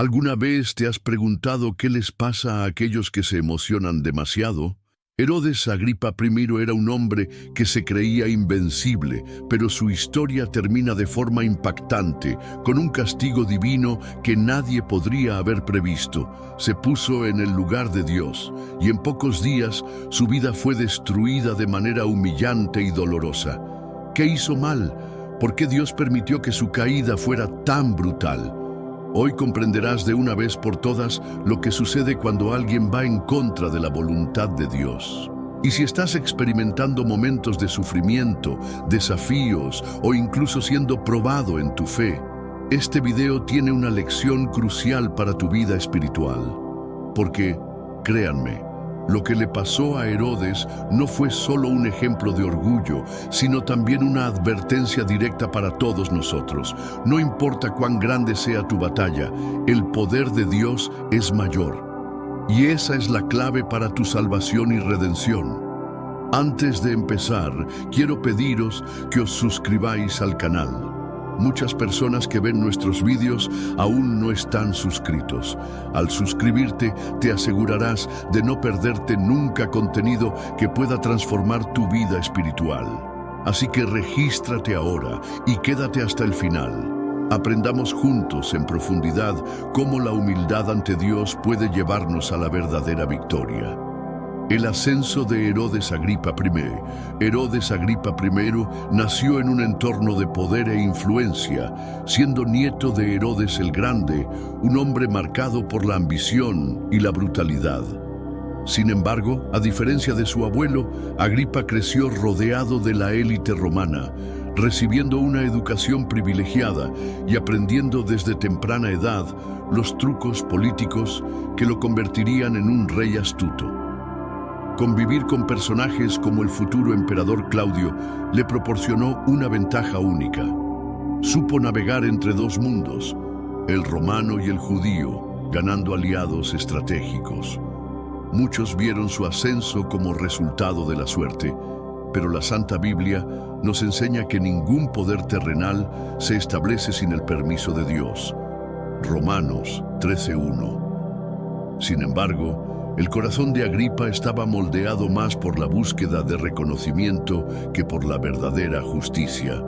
¿Alguna vez te has preguntado qué les pasa a aquellos que se emocionan demasiado? Herodes Agripa I era un hombre que se creía invencible, pero su historia termina de forma impactante, con un castigo divino que nadie podría haber previsto. Se puso en el lugar de Dios, y en pocos días su vida fue destruida de manera humillante y dolorosa. ¿Qué hizo mal? ¿Por qué Dios permitió que su caída fuera tan brutal? Hoy comprenderás de una vez por todas lo que sucede cuando alguien va en contra de la voluntad de Dios. Y si estás experimentando momentos de sufrimiento, desafíos o incluso siendo probado en tu fe, este video tiene una lección crucial para tu vida espiritual. Porque, créanme, lo que le pasó a Herodes no fue solo un ejemplo de orgullo, sino también una advertencia directa para todos nosotros. No importa cuán grande sea tu batalla, el poder de Dios es mayor. Y esa es la clave para tu salvación y redención. Antes de empezar, quiero pediros que os suscribáis al canal. Muchas personas que ven nuestros vídeos aún no están suscritos. Al suscribirte, te asegurarás de no perderte nunca contenido que pueda transformar tu vida espiritual. Así que regístrate ahora y quédate hasta el final. Aprendamos juntos en profundidad cómo la humildad ante Dios puede llevarnos a la verdadera victoria. El ascenso de Herodes Agripa I. Herodes Agripa I nació en un entorno de poder e influencia, siendo nieto de Herodes el Grande, un hombre marcado por la ambición y la brutalidad. Sin embargo, a diferencia de su abuelo, Agripa creció rodeado de la élite romana, recibiendo una educación privilegiada y aprendiendo desde temprana edad los trucos políticos que lo convertirían en un rey astuto. Convivir con personajes como el futuro emperador Claudio le proporcionó una ventaja única. Supo navegar entre dos mundos, el romano y el judío, ganando aliados estratégicos. Muchos vieron su ascenso como resultado de la suerte, pero la Santa Biblia nos enseña que ningún poder terrenal se establece sin el permiso de Dios. Romanos 13:1. Sin embargo, el corazón de Agripa estaba moldeado más por la búsqueda de reconocimiento que por la verdadera justicia.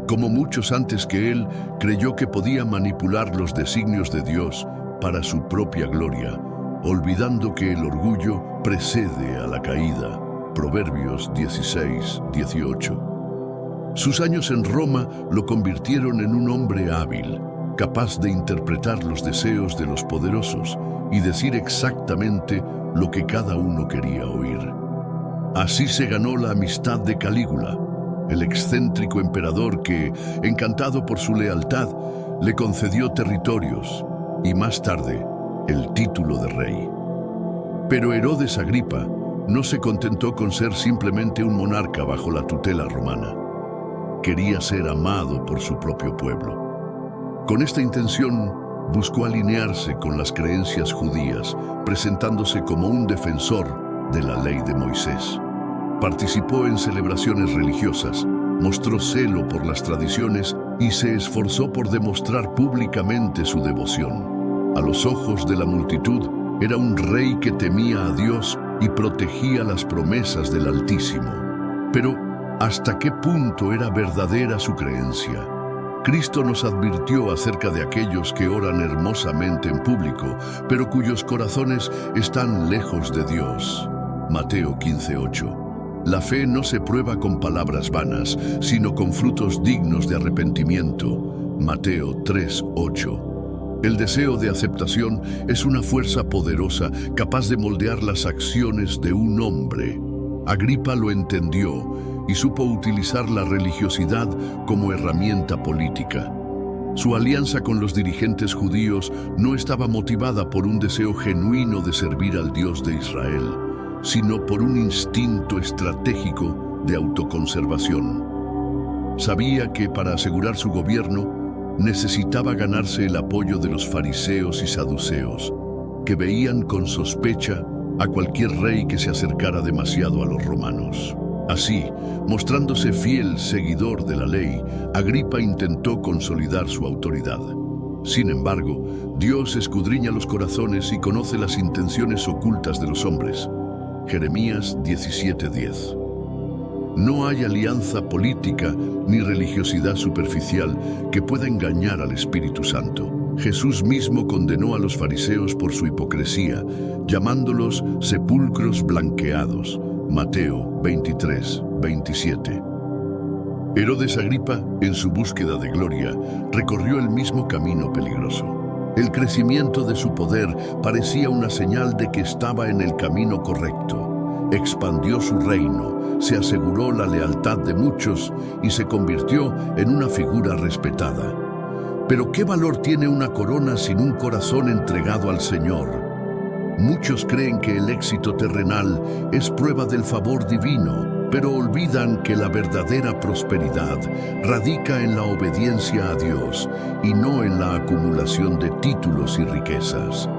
Como muchos antes que él, creyó que podía manipular los designios de Dios para su propia gloria, olvidando que el orgullo precede a la caída. Proverbios 16:18. Sus años en Roma lo convirtieron en un hombre hábil, capaz de interpretar los deseos de los poderosos y decir exactamente lo que cada uno quería oír. Así se ganó la amistad de Calígula, el excéntrico emperador que, encantado por su lealtad, le concedió territorios y más tarde el título de rey. Pero Herodes Agripa no se contentó con ser simplemente un monarca bajo la tutela romana. Quería ser amado por su propio pueblo. Con esta intención, buscó alinearse con las creencias judías, presentándose como un defensor de la ley de Moisés. Participó en celebraciones religiosas, mostró celo por las tradiciones y se esforzó por demostrar públicamente su devoción. A los ojos de la multitud, era un rey que temía a Dios y protegía las promesas del Altísimo. Pero, ¿hasta qué punto era verdadera su creencia? Cristo nos advirtió acerca de aquellos que oran hermosamente en público, pero cuyos corazones están lejos de Dios. Mateo 15:8. La fe no se prueba con palabras vanas, sino con frutos dignos de arrepentimiento. Mateo 3:8. El deseo de aceptación es una fuerza poderosa capaz de moldear las acciones de un hombre. Agripa lo entendió y supo utilizar la religiosidad como herramienta política. Su alianza con los dirigentes judíos no estaba motivada por un deseo genuino de servir al Dios de Israel, sino por un instinto estratégico de autoconservación. Sabía que para asegurar su gobierno necesitaba ganarse el apoyo de los fariseos y saduceos, que veían con sospecha a cualquier rey que se acercara demasiado a los romanos. Así, mostrándose fiel seguidor de la ley, Agripa intentó consolidar su autoridad. Sin embargo, Dios escudriña los corazones y conoce las intenciones ocultas de los hombres. Jeremías 17:10. No hay alianza política ni religiosidad superficial que pueda engañar al Espíritu Santo. Jesús mismo condenó a los fariseos por su hipocresía, llamándolos sepulcros blanqueados. Mateo 23:27. Herodes Agripa, en su búsqueda de gloria, recorrió el mismo camino peligroso. El crecimiento de su poder parecía una señal de que estaba en el camino correcto. Expandió su reino, se aseguró la lealtad de muchos y se convirtió en una figura respetada. Pero ¿qué valor tiene una corona sin un corazón entregado al Señor? Muchos creen que el éxito terrenal es prueba del favor divino, pero olvidan que la verdadera prosperidad radica en la obediencia a Dios y no en la acumulación de títulos y riquezas.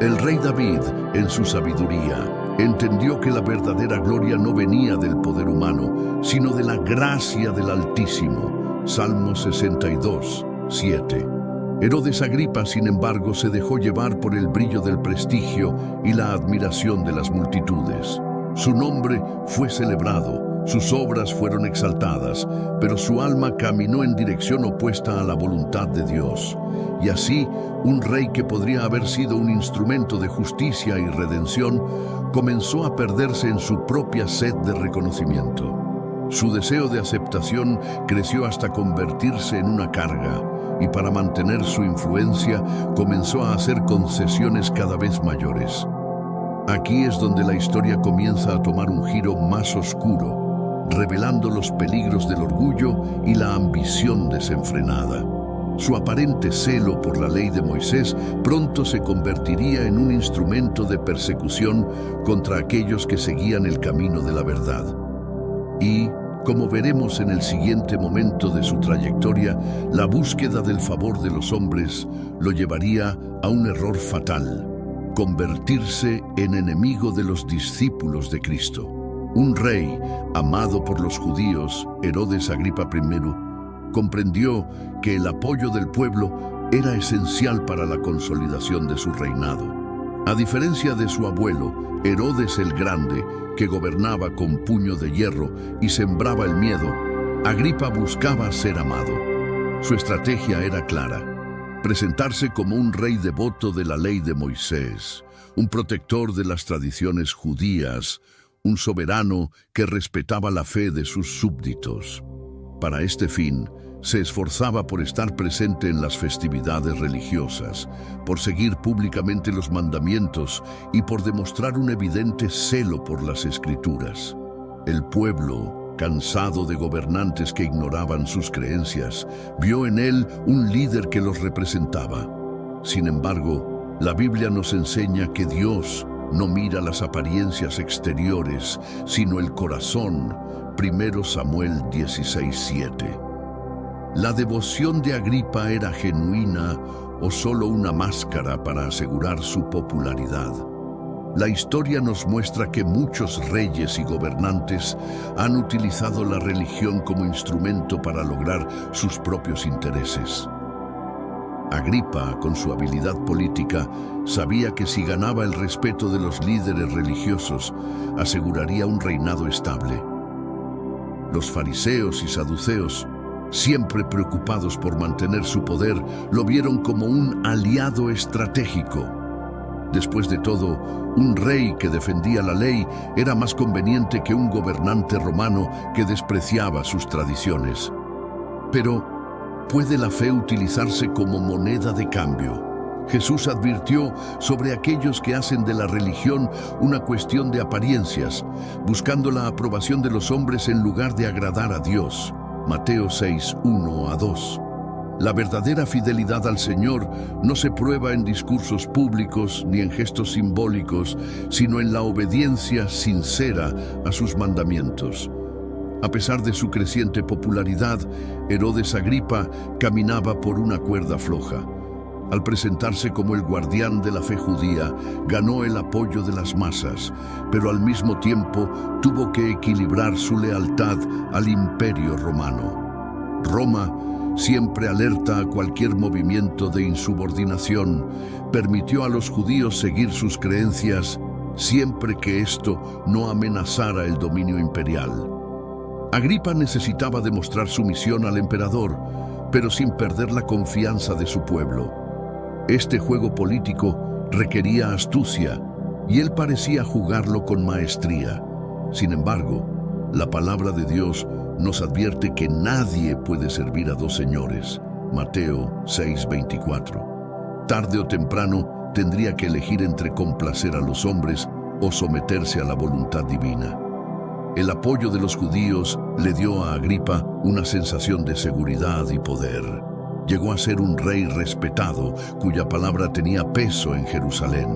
El rey David, en su sabiduría, entendió que la verdadera gloria no venía del poder humano, sino de la gracia del Altísimo. Salmo 62:7. Herodes Agripa, sin embargo, se dejó llevar por el brillo del prestigio y la admiración de las multitudes. Su nombre fue celebrado, sus obras fueron exaltadas, pero su alma caminó en dirección opuesta a la voluntad de Dios. Y así, un rey que podría haber sido un instrumento de justicia y redención, comenzó a perderse en su propia sed de reconocimiento. Su deseo de aceptación creció hasta convertirse en una carga, y para mantener su influencia comenzó a hacer concesiones cada vez mayores. Aquí es donde la historia comienza a tomar un giro más oscuro, revelando los peligros del orgullo y la ambición desenfrenada. Su aparente celo por la ley de Moisés pronto se convertiría en un instrumento de persecución contra aquellos que seguían el camino de la verdad. Y, como veremos en el siguiente momento de su trayectoria, la búsqueda del favor de los hombres lo llevaría a un error fatal: convertirse en enemigo de los discípulos de Cristo. Un rey, amado por los judíos, Herodes Agripa I, comprendió que el apoyo del pueblo era esencial para la consolidación de su reinado. A diferencia de su abuelo, Herodes el Grande, que gobernaba con puño de hierro y sembraba el miedo, Agripa buscaba ser amado. Su estrategia era clara: presentarse como un rey devoto de la ley de Moisés, un protector de las tradiciones judías, un soberano que respetaba la fe de sus súbditos. Para este fin, se esforzaba por estar presente en las festividades religiosas, por seguir públicamente los mandamientos y por demostrar un evidente celo por las Escrituras. El pueblo, cansado de gobernantes que ignoraban sus creencias, vio en él un líder que los representaba. Sin embargo, la Biblia nos enseña que Dios no mira las apariencias exteriores, sino el corazón. 1 Samuel 16:7. ¿La devoción de Agripa era genuina o solo una máscara para asegurar su popularidad? La historia nos muestra que muchos reyes y gobernantes han utilizado la religión como instrumento para lograr sus propios intereses. Agripa, con su habilidad política, sabía que si ganaba el respeto de los líderes religiosos, aseguraría un reinado estable. Los fariseos y saduceos, siempre preocupados por mantener su poder, lo vieron como un aliado estratégico. Después de todo, un rey que defendía la ley era más conveniente que un gobernante romano que despreciaba sus tradiciones. Pero, ¿puede la fe utilizarse como moneda de cambio? Jesús advirtió sobre aquellos que hacen de la religión una cuestión de apariencias, buscando la aprobación de los hombres en lugar de agradar a Dios. Mateo 6:1-2. La verdadera fidelidad al Señor no se prueba en discursos públicos ni en gestos simbólicos, sino en la obediencia sincera a sus mandamientos. A pesar de su creciente popularidad, Herodes Agripa caminaba por una cuerda floja. Al presentarse como el guardián de la fe judía, ganó el apoyo de las masas, pero al mismo tiempo tuvo que equilibrar su lealtad al Imperio Romano. Roma siempre alerta a cualquier movimiento de insubordinación, permitió a los judíos seguir sus creencias siempre que esto no amenazara el dominio imperial. Agripa necesitaba demostrar sumisión al emperador, pero sin perder la confianza de su pueblo. Este juego político requería astucia, y él parecía jugarlo con maestría. Sin embargo, la palabra de Dios nos advierte que nadie puede servir a dos señores. Mateo 6:24. Tarde o temprano tendría que elegir entre complacer a los hombres o someterse a la voluntad divina. El apoyo de los judíos le dio a Agripa una sensación de seguridad y poder. Llegó a ser un rey respetado, cuya palabra tenía peso en Jerusalén.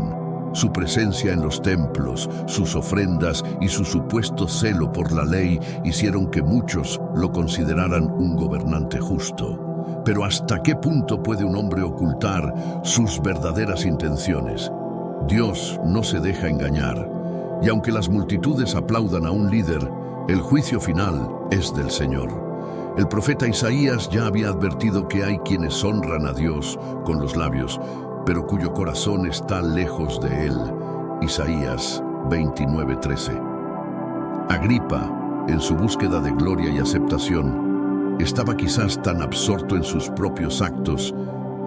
Su presencia en los templos, sus ofrendas y su supuesto celo por la ley hicieron que muchos lo consideraran un gobernante justo. Pero ¿hasta qué punto puede un hombre ocultar sus verdaderas intenciones? Dios no se deja engañar, y aunque las multitudes aplaudan a un líder, el juicio final es del Señor. El profeta Isaías ya había advertido que hay quienes honran a Dios con los labios, pero cuyo corazón está lejos de él. Isaías 29:13. Agripa, en su búsqueda de gloria y aceptación, estaba quizás tan absorto en sus propios actos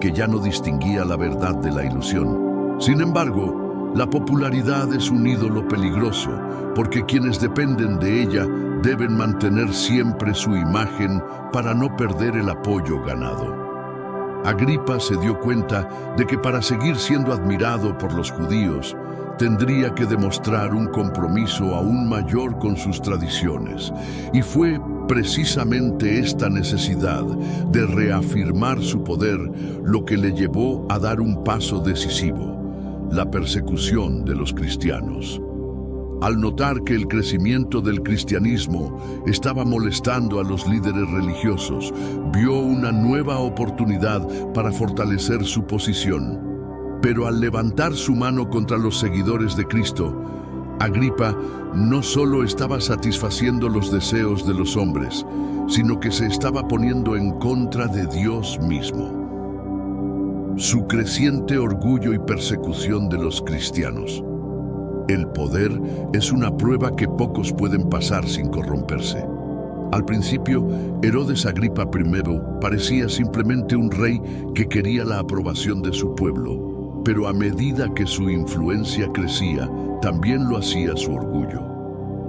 que ya no distinguía la verdad de la ilusión. Sin embargo, la popularidad es un ídolo peligroso, porque quienes dependen de ella deben mantener siempre su imagen para no perder el apoyo ganado. Agripa se dio cuenta de que para seguir siendo admirado por los judíos, tendría que demostrar un compromiso aún mayor con sus tradiciones. Y fue precisamente esta necesidad de reafirmar su poder lo que le llevó a dar un paso decisivo: la persecución de los cristianos. Al notar que el crecimiento del cristianismo estaba molestando a los líderes religiosos, vio una nueva oportunidad para fortalecer su posición. Pero al levantar su mano contra los seguidores de Cristo, Agripa no solo estaba satisfaciendo los deseos de los hombres, sino que se estaba poniendo en contra de Dios mismo. Su creciente orgullo y persecución de los cristianos. El poder es una prueba que pocos pueden pasar sin corromperse. Al principio, Herodes Agripa I parecía simplemente un rey que quería la aprobación de su pueblo, pero a medida que su influencia crecía, también lo hacía su orgullo.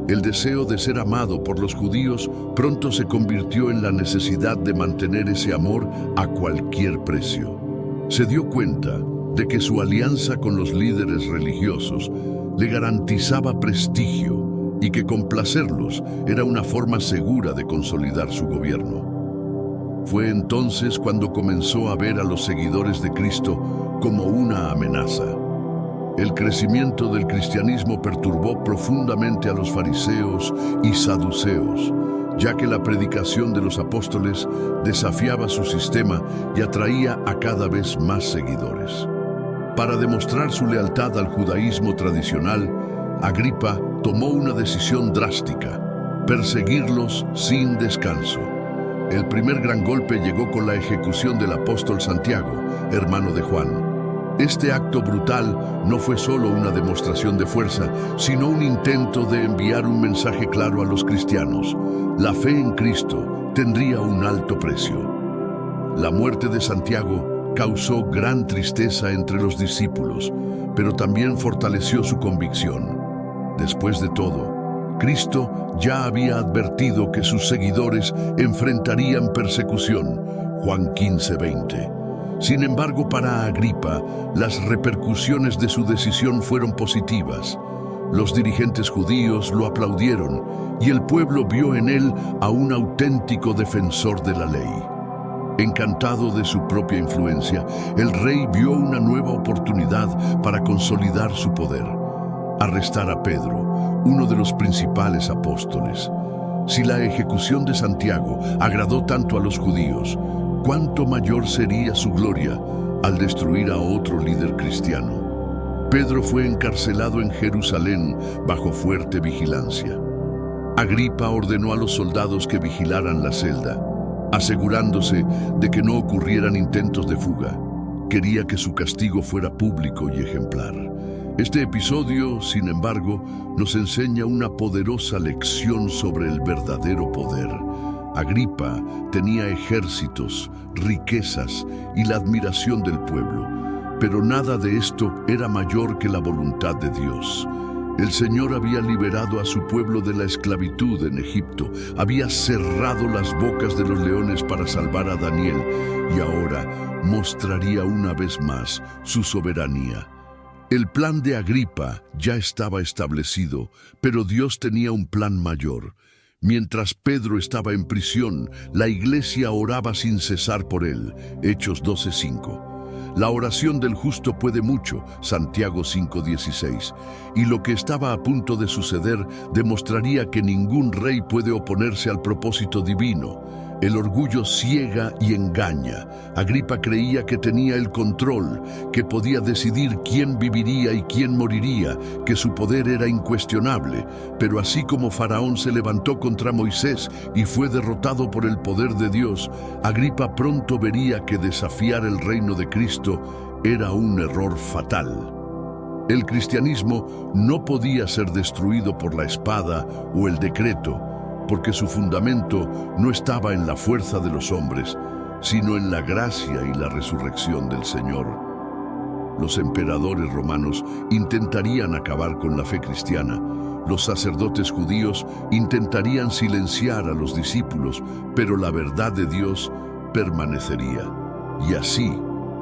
El deseo de ser amado por los judíos pronto se convirtió en la necesidad de mantener ese amor a cualquier precio. Se dio cuenta de que su alianza con los líderes religiosos le garantizaba prestigio y que complacerlos era una forma segura de consolidar su gobierno. Fue entonces cuando comenzó a ver a los seguidores de Cristo como una amenaza. El crecimiento del cristianismo perturbó profundamente a los fariseos y saduceos, ya que la predicación de los apóstoles desafiaba su sistema y atraía a cada vez más seguidores. Para demostrar su lealtad al judaísmo tradicional, Agripa tomó una decisión drástica: perseguirlos sin descanso. El primer gran golpe llegó con la ejecución del apóstol Santiago, hermano de Juan. Este acto brutal no fue solo una demostración de fuerza, sino un intento de enviar un mensaje claro a los cristianos: la fe en Cristo tendría un alto precio. La muerte de Santiago causó gran tristeza entre los discípulos, pero también fortaleció su convicción. Después de todo, Cristo ya había advertido que sus seguidores enfrentarían persecución. Juan 15:20. Sin embargo, para Agripa, las repercusiones de su decisión fueron positivas. Los dirigentes judíos lo aplaudieron y el pueblo vio en él a un auténtico defensor de la ley. Encantado de su propia influencia, el rey vio una nueva oportunidad para consolidar su poder: arrestar a Pedro, uno de los principales apóstoles. Si la ejecución de Santiago agradó tanto a los judíos, ¿cuánto mayor sería su gloria al destruir a otro líder cristiano? Pedro fue encarcelado en Jerusalén bajo fuerte vigilancia. Agripa ordenó a los soldados que vigilaran la celda. asegurándose de que no ocurrieran intentos de fuga. Quería que su castigo fuera público y ejemplar. Este episodio, sin embargo, nos enseña una poderosa lección sobre el verdadero poder. Agripa tenía ejércitos, riquezas y la admiración del pueblo, pero nada de esto era mayor que la voluntad de Dios. El Señor había liberado a su pueblo de la esclavitud en Egipto, había cerrado las bocas de los leones para salvar a Daniel y ahora mostraría una vez más su soberanía. El plan de Agripa ya estaba establecido, pero Dios tenía un plan mayor. Mientras Pedro estaba en prisión, la iglesia oraba sin cesar por él. Hechos 12:5. La oración del justo puede mucho, Santiago 5:16, y lo que estaba a punto de suceder demostraría que ningún rey puede oponerse al propósito divino. El orgullo ciega y engaña. Agripa creía que tenía el control, que podía decidir quién viviría y quién moriría, que su poder era incuestionable. Pero así como Faraón se levantó contra Moisés y fue derrotado por el poder de Dios, Agripa pronto vería que desafiar el reino de Cristo era un error fatal. El cristianismo no podía ser destruido por la espada o el decreto, porque su fundamento no estaba en la fuerza de los hombres, sino en la gracia y la resurrección del Señor. Los emperadores romanos intentarían acabar con la fe cristiana. Los sacerdotes judíos intentarían silenciar a los discípulos, pero la verdad de Dios permanecería. Y así,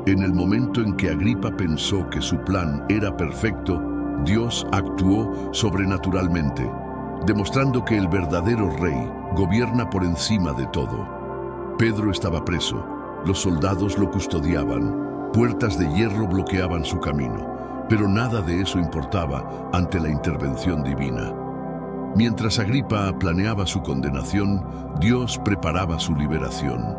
en el momento en que Agripa pensó que su plan era perfecto, Dios actuó sobrenaturalmente, demostrando que el verdadero rey gobierna por encima de todo. Pedro estaba preso, los soldados lo custodiaban, puertas de hierro bloqueaban su camino, pero nada de eso importaba ante la intervención divina. Mientras Agripa planeaba su condenación, Dios preparaba su liberación.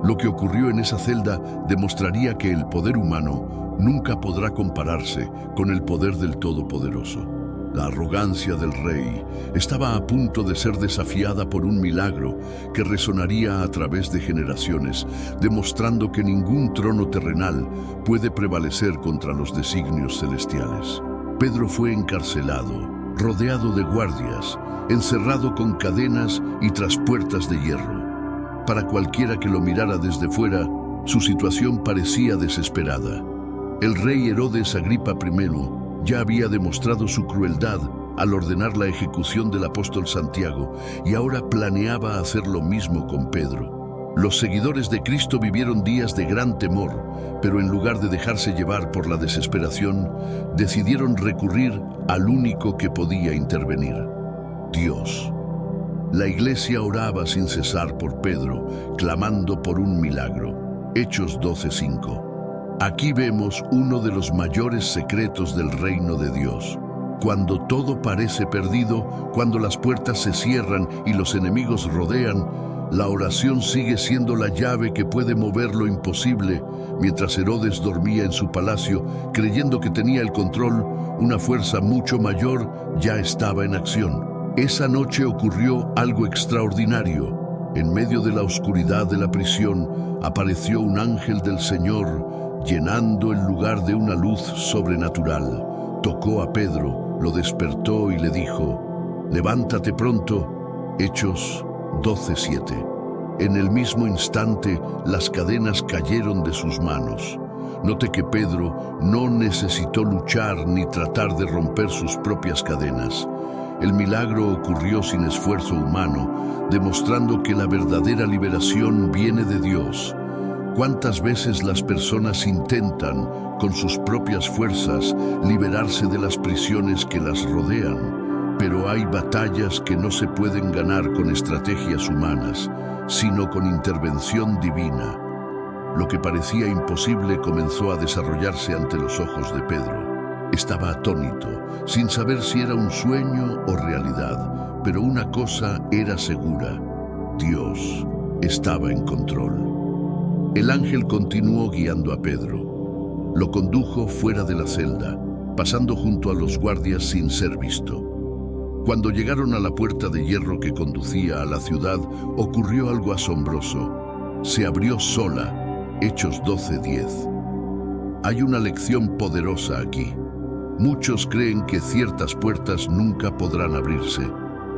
Lo que ocurrió en esa celda demostraría que el poder humano nunca podrá compararse con el poder del Todopoderoso. La arrogancia del rey estaba a punto de ser desafiada por un milagro que resonaría a través de generaciones, demostrando que ningún trono terrenal puede prevalecer contra los designios celestiales. Pedro fue encarcelado, rodeado de guardias, encerrado con cadenas y tras puertas de hierro. Para cualquiera que lo mirara desde fuera, su situación parecía desesperada. El rey Herodes Agripa I ya había demostrado su crueldad al ordenar la ejecución del apóstol Santiago y ahora planeaba hacer lo mismo con Pedro. Los seguidores de Cristo vivieron días de gran temor, pero en lugar de dejarse llevar por la desesperación, decidieron recurrir al único que podía intervenir: Dios. La iglesia oraba sin cesar por Pedro, clamando por un milagro. Hechos 12:5. Aquí vemos uno de los mayores secretos del reino de Dios. Cuando todo parece perdido, cuando las puertas se cierran y los enemigos rodean, la oración sigue siendo la llave que puede mover lo imposible. Mientras Herodes dormía en su palacio, creyendo que tenía el control, una fuerza mucho mayor ya estaba en acción. Esa noche ocurrió algo extraordinario. En medio de la oscuridad de la prisión, apareció un ángel del Señor, llenando el lugar de una luz sobrenatural. Tocó a Pedro, lo despertó y le dijo: «Levántate pronto». Hechos 12:7. En el mismo instante, las cadenas cayeron de sus manos. Note que Pedro no necesitó luchar ni tratar de romper sus propias cadenas. El milagro ocurrió sin esfuerzo humano, demostrando que la verdadera liberación viene de Dios. ¿Cuántas veces las personas intentan, con sus propias fuerzas, liberarse de las prisiones que las rodean? Pero hay batallas que no se pueden ganar con estrategias humanas, sino con intervención divina. Lo que parecía imposible comenzó a desarrollarse ante los ojos de Pedro. Estaba atónito, sin saber si era un sueño o realidad, pero una cosa era segura: Dios estaba en control. El ángel continuó guiando a Pedro. Lo condujo fuera de la celda, pasando junto a los guardias sin ser visto. Cuando llegaron a la puerta de hierro que conducía a la ciudad, ocurrió algo asombroso. se abrió sola. Hechos 12:10. Hay una lección poderosa aquí. Muchos creen que ciertas puertas nunca podrán abrirse,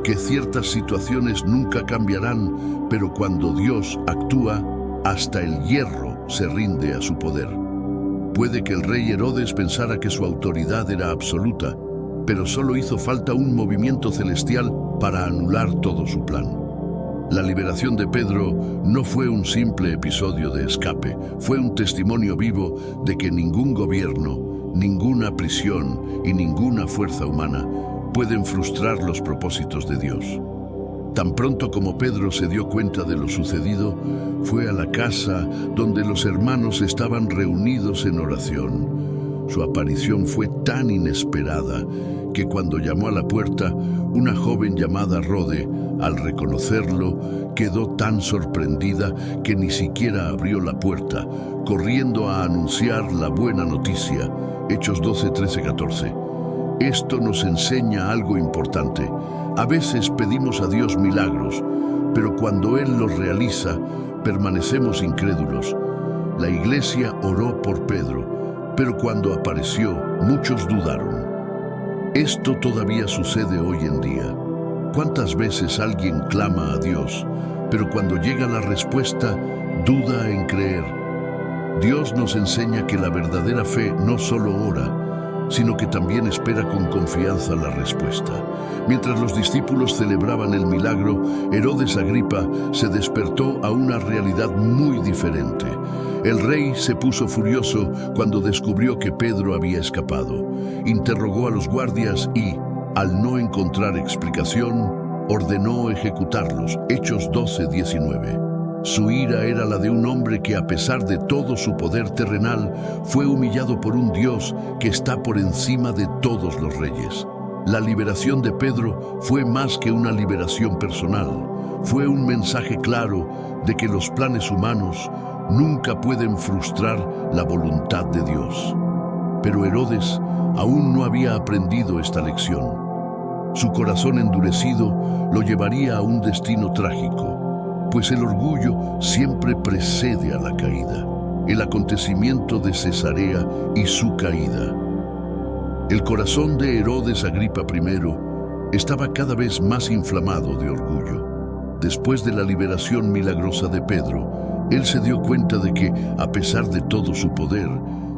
que ciertas situaciones nunca cambiarán, pero cuando Dios actúa, hasta el hierro se rinde a su poder. Puede que el rey Herodes pensara que su autoridad era absoluta, pero solo hizo falta un movimiento celestial para anular todo su plan. La liberación de Pedro no fue un simple episodio de escape, fue un testimonio vivo de que ningún gobierno, ninguna prisión y ninguna fuerza humana pueden frustrar los propósitos de Dios. Tan pronto como Pedro se dio cuenta de lo sucedido, fue a la casa donde los hermanos estaban reunidos en oración. Su aparición fue tan inesperada que cuando llamó a la puerta, una joven llamada Rode, al reconocerlo, quedó tan sorprendida que ni siquiera abrió la puerta, corriendo a anunciar la buena noticia. Hechos 12, 13, 14. Esto nos enseña algo importante. A veces pedimos a Dios milagros, pero cuando Él los realiza, permanecemos incrédulos. La iglesia oró por Pedro, pero cuando apareció, muchos dudaron. Esto todavía sucede hoy en día. ¿Cuántas veces alguien clama a Dios, pero cuando llega la respuesta, duda en creer? Dios nos enseña que la verdadera fe no solo ora, sino que también espera con confianza la respuesta. Mientras los discípulos celebraban el milagro, Herodes Agripa se despertó a una realidad muy diferente. El rey se puso furioso cuando descubrió que Pedro había escapado. Interrogó a los guardias y, al no encontrar explicación, ordenó ejecutarlos. Hechos 12:19. Su ira era la de un hombre que, a pesar de todo su poder terrenal, fue humillado por un Dios que está por encima de todos los reyes. La liberación de Pedro fue más que una liberación personal. Fue un mensaje claro de que los planes humanos nunca pueden frustrar la voluntad de Dios. Pero Herodes aún no había aprendido esta lección. Su corazón endurecido lo llevaría a un destino trágico, pues el orgullo siempre precede a la caída. El acontecimiento de Cesarea y su caída. El corazón de Herodes Agripa I estaba cada vez más inflamado de orgullo. Después de la liberación milagrosa de Pedro, él se dio cuenta de que, a pesar de todo su poder,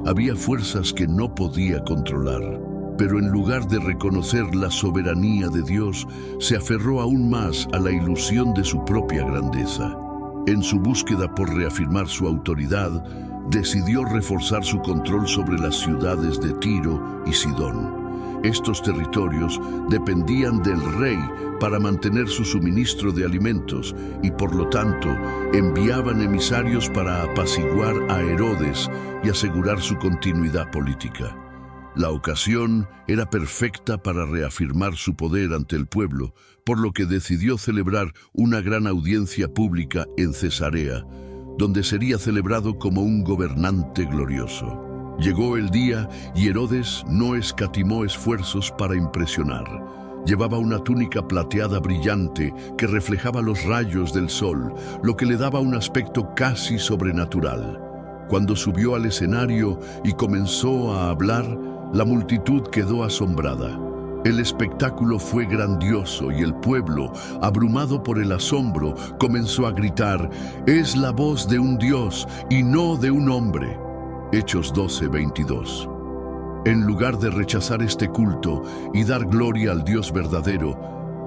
había fuerzas que no podía controlar. Pero en lugar de reconocer la soberanía de Dios, se aferró aún más a la ilusión de su propia grandeza. En su búsqueda por reafirmar su autoridad, decidió reforzar su control sobre las ciudades de Tiro y Sidón. Estos territorios dependían del rey para mantener su suministro de alimentos y, por lo tanto, enviaban emisarios para apaciguar a Herodes y asegurar su continuidad política. La ocasión era perfecta para reafirmar su poder ante el pueblo, por lo que decidió celebrar una gran audiencia pública en Cesarea, donde sería celebrado como un gobernante glorioso. Llegó el día y Herodes no escatimó esfuerzos para impresionar. Llevaba una túnica plateada brillante que reflejaba los rayos del sol, lo que le daba un aspecto casi sobrenatural. Cuando subió al escenario y comenzó a hablar, la multitud quedó asombrada. El espectáculo fue grandioso y el pueblo, abrumado por el asombro, comenzó a gritar: «Es la voz de un Dios y no de un hombre». Hechos 12:22. En lugar de rechazar este culto y dar gloria al Dios verdadero,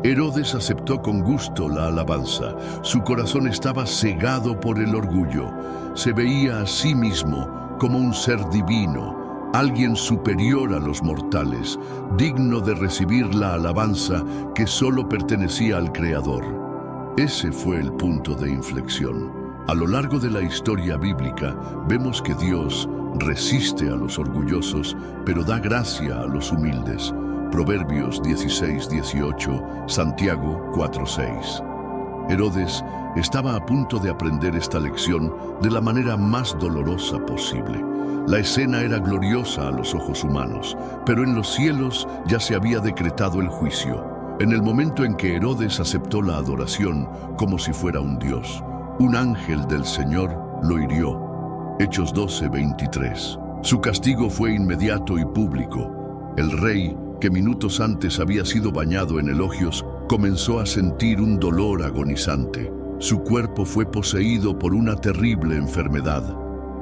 Herodes aceptó con gusto la alabanza. Su corazón estaba cegado por el orgullo. Se veía a sí mismo como un ser divino, alguien superior a los mortales, digno de recibir la alabanza que solo pertenecía al Creador. Ese fue el punto de inflexión. A lo largo de la historia bíblica, vemos que Dios resiste a los orgullosos, pero da gracia a los humildes. Proverbios 16:18, Santiago 4:6. Herodes estaba a punto de aprender esta lección de la manera más dolorosa posible. La escena era gloriosa a los ojos humanos, pero en los cielos ya se había decretado el juicio. En el momento en que Herodes aceptó la adoración como si fuera un dios, Un ángel del Señor lo hirió. Hechos 12:23. Su castigo fue inmediato y público. El rey, que minutos antes había sido bañado en elogios, comenzó a sentir un dolor agonizante. Su cuerpo fue poseído por una terrible enfermedad.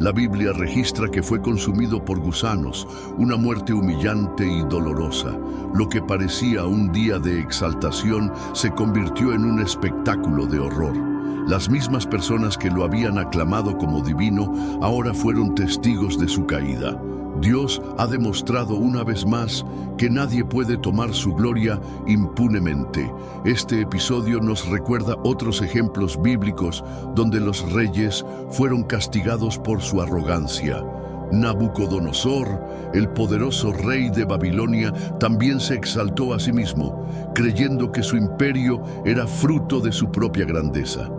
La Biblia registra que fue consumido por gusanos, una muerte humillante y dolorosa. Lo que parecía un día de exaltación se convirtió en un espectáculo de horror. Las mismas personas que lo habían aclamado como divino ahora fueron testigos de su caída. Dios ha demostrado una vez más que nadie puede tomar su gloria impunemente. Este episodio nos recuerda otros ejemplos bíblicos donde los reyes fueron castigados por su arrogancia. Nabucodonosor, el poderoso rey de Babilonia, también se exaltó a sí mismo, creyendo que su imperio era fruto de su propia grandeza.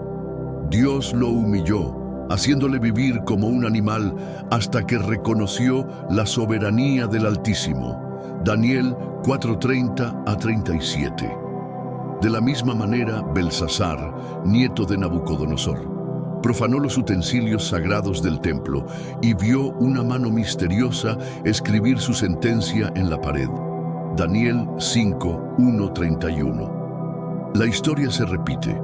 Dios lo humilló, haciéndole vivir como un animal hasta que reconoció la soberanía del Altísimo. Daniel 4:30-37. De la misma manera, Belsasar, nieto de Nabucodonosor, profanó los utensilios sagrados del templo y vio una mano misteriosa escribir su sentencia en la pared. Daniel 5:1-31. La historia se repite.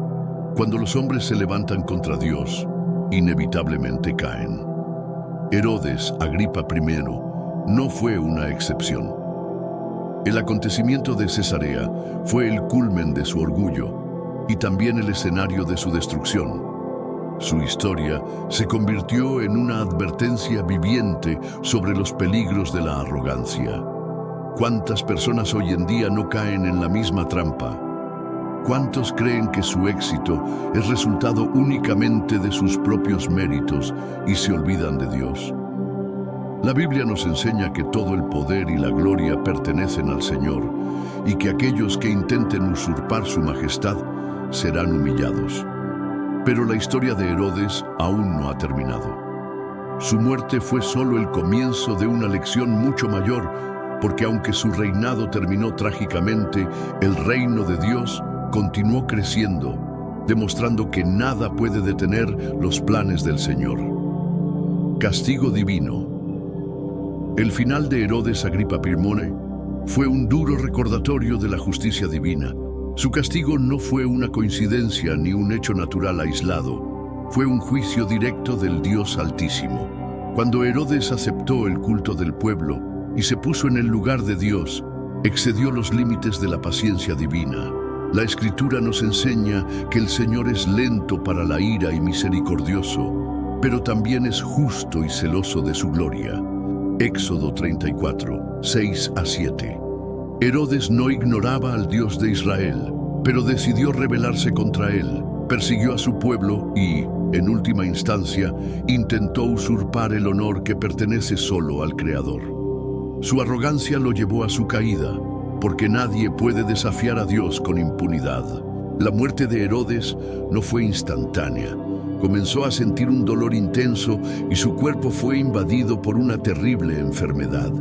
Cuando los hombres se levantan contra Dios, inevitablemente caen. Herodes Agripa I no fue una excepción. El acontecimiento de Cesarea fue el culmen de su orgullo y también el escenario de su destrucción. Su historia se convirtió en una advertencia viviente sobre los peligros de la arrogancia. ¿Cuántas personas hoy en día no caen en la misma trampa? ¿Cuántos creen que su éxito es resultado únicamente de sus propios méritos y se olvidan de Dios? La Biblia nos enseña que todo el poder y la gloria pertenecen al Señor y que aquellos que intenten usurpar su majestad serán humillados. Pero la historia de Herodes aún no ha terminado. Su muerte fue solo el comienzo de una lección mucho mayor, porque aunque su reinado terminó trágicamente, el reino de Dios continuó creciendo, demostrando que nada puede detener los planes del Señor. Castigo divino. El final de Herodes Agripa I fue un duro recordatorio de la justicia divina. Su castigo no fue una coincidencia ni un hecho natural aislado, fue un juicio directo del Dios Altísimo. Cuando Herodes aceptó el culto del pueblo y se puso en el lugar de Dios, excedió los límites de la paciencia divina. La Escritura nos enseña que el Señor es lento para la ira y misericordioso, pero también es justo y celoso de su gloria. Éxodo 34:6-7. Herodes no ignoraba al Dios de Israel, pero decidió rebelarse contra él, persiguió a su pueblo y, en última instancia, intentó usurpar el honor que pertenece solo al Creador. Su arrogancia lo llevó a su caída, porque nadie puede desafiar a Dios con impunidad. La muerte de Herodes no fue instantánea. Comenzó a sentir un dolor intenso y su cuerpo fue invadido por una terrible enfermedad.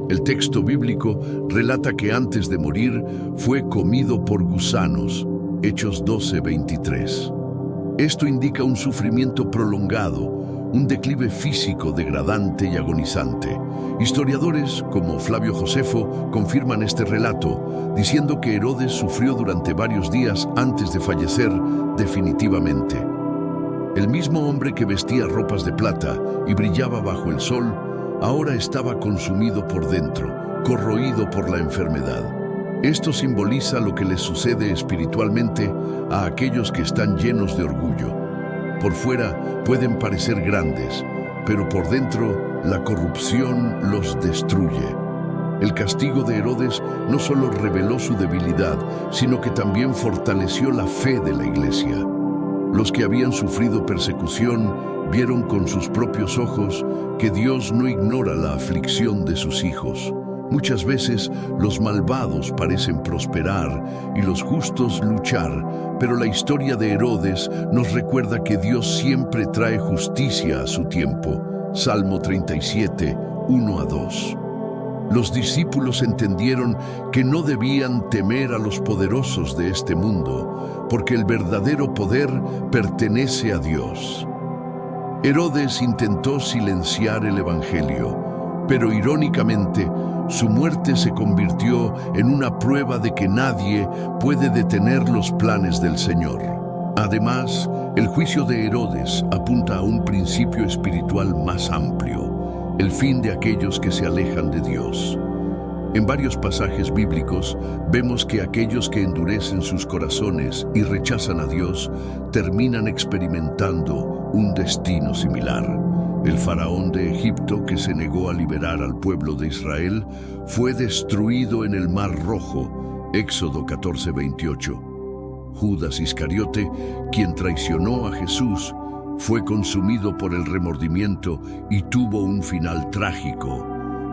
El texto bíblico relata que antes de morir fue comido por gusanos. Hechos 12:23. Esto indica un sufrimiento prolongado, un declive físico degradante y agonizante. Historiadores como Flavio Josefo confirman este relato, diciendo que Herodes sufrió durante varios días antes de fallecer definitivamente. El mismo hombre que vestía ropas de plata y brillaba bajo el sol, ahora estaba consumido por dentro, corroído por la enfermedad. Esto simboliza lo que les sucede espiritualmente a aquellos que están llenos de orgullo. Por fuera pueden parecer grandes, pero por dentro la corrupción los destruye. El castigo de Herodes no solo reveló su debilidad, sino que también fortaleció la fe de la iglesia. Los que habían sufrido persecución vieron con sus propios ojos que Dios no ignora la aflicción de sus hijos. Muchas veces los malvados parecen prosperar y los justos luchar, pero la historia de Herodes nos recuerda que Dios siempre trae justicia a su tiempo. Salmo 37, 1-2. Los discípulos entendieron que no debían temer a los poderosos de este mundo, porque el verdadero poder pertenece a Dios. Herodes intentó silenciar el Evangelio, pero irónicamente, su muerte se convirtió en una prueba de que nadie puede detener los planes del Señor. Además, el juicio de Herodes apunta a un principio espiritual más amplio: el fin de aquellos que se alejan de Dios. En varios pasajes bíblicos vemos que aquellos que endurecen sus corazones y rechazan a Dios terminan experimentando un destino similar. El faraón de Egipto, que se negó a liberar al pueblo de Israel, fue destruido en el Mar Rojo, Éxodo 14:28. Judas Iscariote, quien traicionó a Jesús, fue consumido por el remordimiento y tuvo un final trágico,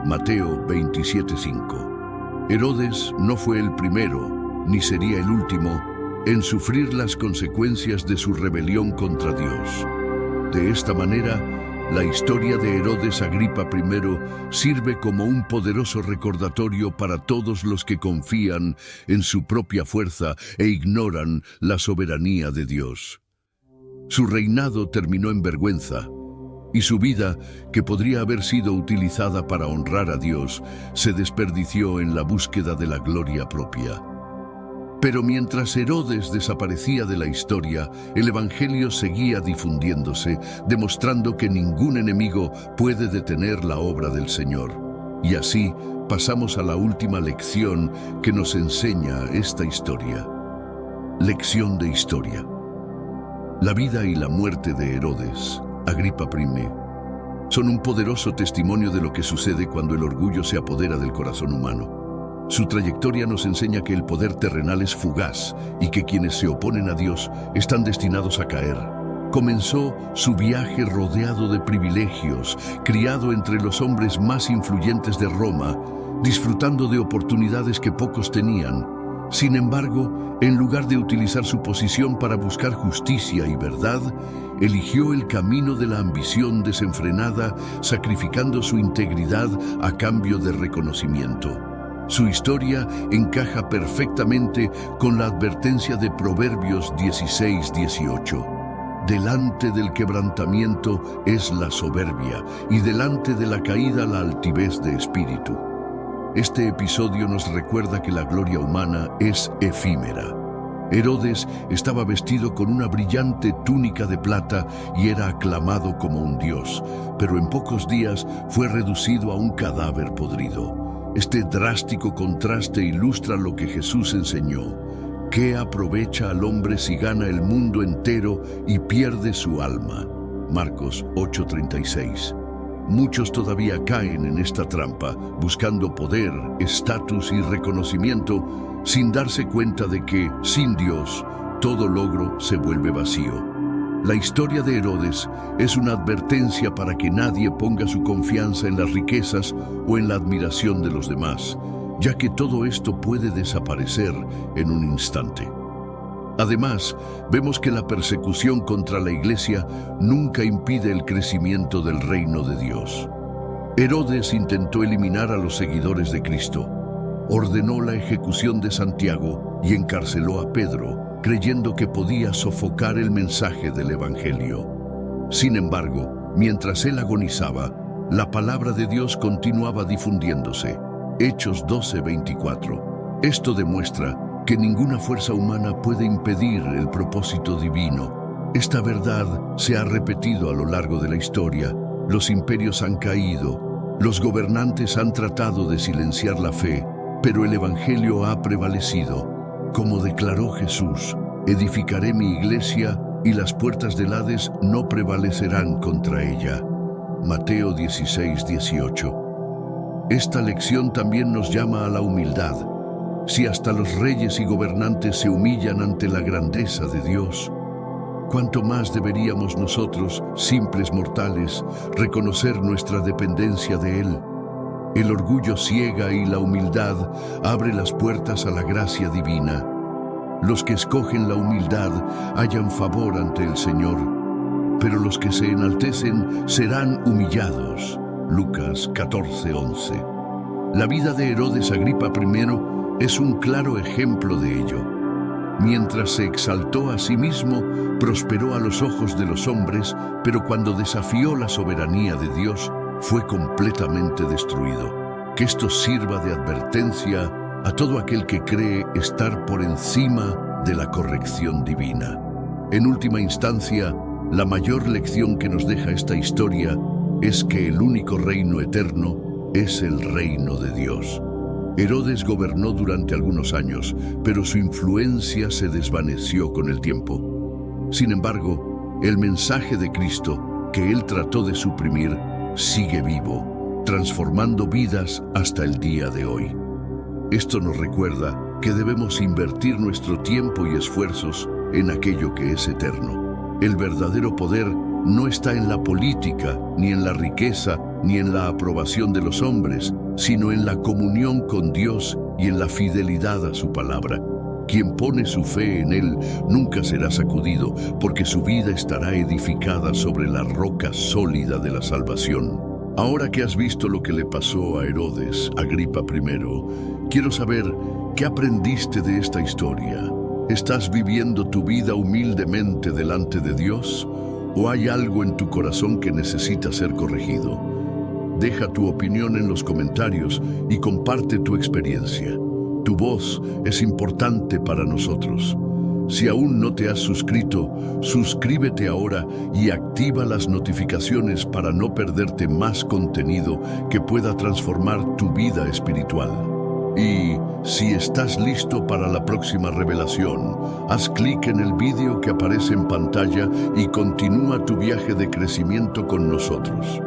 Mateo 27:5. Herodes no fue el primero, ni sería el último, en sufrir las consecuencias de su rebelión contra Dios. De esta manera, la historia de Herodes Agripa I sirve como un poderoso recordatorio para todos los que confían en su propia fuerza e ignoran la soberanía de Dios. Su reinado terminó en vergüenza, y su vida, que podría haber sido utilizada para honrar a Dios, se desperdició en la búsqueda de la gloria propia. Pero mientras Herodes desaparecía de la historia, el Evangelio seguía difundiéndose, demostrando que ningún enemigo puede detener la obra del Señor. Y así pasamos a la última lección que nos enseña esta historia. Lección de historia. La vida y la muerte de Herodes Agripa I son un poderoso testimonio de lo que sucede cuando el orgullo se apodera del corazón humano. Su trayectoria nos enseña que el poder terrenal es fugaz y que quienes se oponen a Dios están destinados a caer. Comenzó su viaje rodeado de privilegios, criado entre los hombres más influyentes de Roma, disfrutando de oportunidades que pocos tenían. Sin embargo, en lugar de utilizar su posición para buscar justicia y verdad, eligió el camino de la ambición desenfrenada, sacrificando su integridad a cambio de reconocimiento. Su historia encaja perfectamente con la advertencia de Proverbios 16:18. Delante del quebrantamiento es la soberbia, y delante de la caída la altivez de espíritu. Este episodio nos recuerda que la gloria humana es efímera. Herodes estaba vestido con una brillante túnica de plata y era aclamado como un dios, pero en pocos días fue reducido a un cadáver podrido. Este drástico contraste ilustra lo que Jesús enseñó: ¿qué aprovecha al hombre si gana el mundo entero y pierde su alma? Marcos 8:36. Muchos todavía caen en esta trampa, buscando poder, estatus y reconocimiento, sin darse cuenta de que, sin Dios, todo logro se vuelve vacío. La historia de Herodes es una advertencia para que nadie ponga su confianza en las riquezas o en la admiración de los demás, ya que todo esto puede desaparecer en un instante. Además, vemos que la persecución contra la Iglesia nunca impide el crecimiento del reino de Dios. Herodes intentó eliminar a los seguidores de Cristo, ordenó la ejecución de Santiago y encarceló a Pedro, creyendo que podía sofocar el mensaje del Evangelio. Sin embargo, mientras él agonizaba, la palabra de Dios continuaba difundiéndose. Hechos 12:24. Esto demuestra que ninguna fuerza humana puede impedir el propósito divino. Esta verdad se ha repetido a lo largo de la historia. Los imperios han caído, los gobernantes han tratado de silenciar la fe, pero el Evangelio ha prevalecido. Como declaró Jesús: edificaré mi iglesia y las puertas del Hades no prevalecerán contra ella. Mateo 16:18. Esta lección también nos llama a la humildad. Si hasta los reyes y gobernantes se humillan ante la grandeza de Dios, ¿cuánto más deberíamos nosotros, simples mortales, reconocer nuestra dependencia de Él? El orgullo ciega y la humildad abre las puertas a la gracia divina. Los que escogen la humildad hallan favor ante el Señor, pero los que se enaltecen serán humillados. Lucas 14:11. La vida de Herodes Agripa I es un claro ejemplo de ello. Mientras se exaltó a sí mismo, prosperó a los ojos de los hombres, pero cuando desafió la soberanía de Dios, fue completamente destruido. Que esto sirva de advertencia a todo aquel que cree estar por encima de la corrección divina. En última instancia, la mayor lección que nos deja esta historia es que el único reino eterno es el reino de Dios. Herodes gobernó durante algunos años, pero su influencia se desvaneció con el tiempo. Sin embargo, el mensaje de Cristo, que él trató de suprimir, sigue vivo, transformando vidas hasta el día de hoy. Esto nos recuerda que debemos invertir nuestro tiempo y esfuerzos en aquello que es eterno. El verdadero poder no está en la política, ni en la riqueza, ni en la aprobación de los hombres, sino en la comunión con Dios y en la fidelidad a su palabra. Quien pone su fe en Él nunca será sacudido, porque su vida estará edificada sobre la roca sólida de la salvación. Ahora que has visto lo que le pasó a Herodes Agripa I, quiero saber qué aprendiste de esta historia. ¿Estás viviendo tu vida humildemente delante de Dios? ¿O hay algo en tu corazón que necesita ser corregido? Deja tu opinión en los comentarios y comparte tu experiencia. Tu voz es importante para nosotros. Si aún no te has suscrito, suscríbete ahora y activa las notificaciones para no perderte más contenido que pueda transformar tu vida espiritual. Y si estás listo para la próxima revelación, haz clic en el vídeo que aparece en pantalla y continúa tu viaje de crecimiento con nosotros.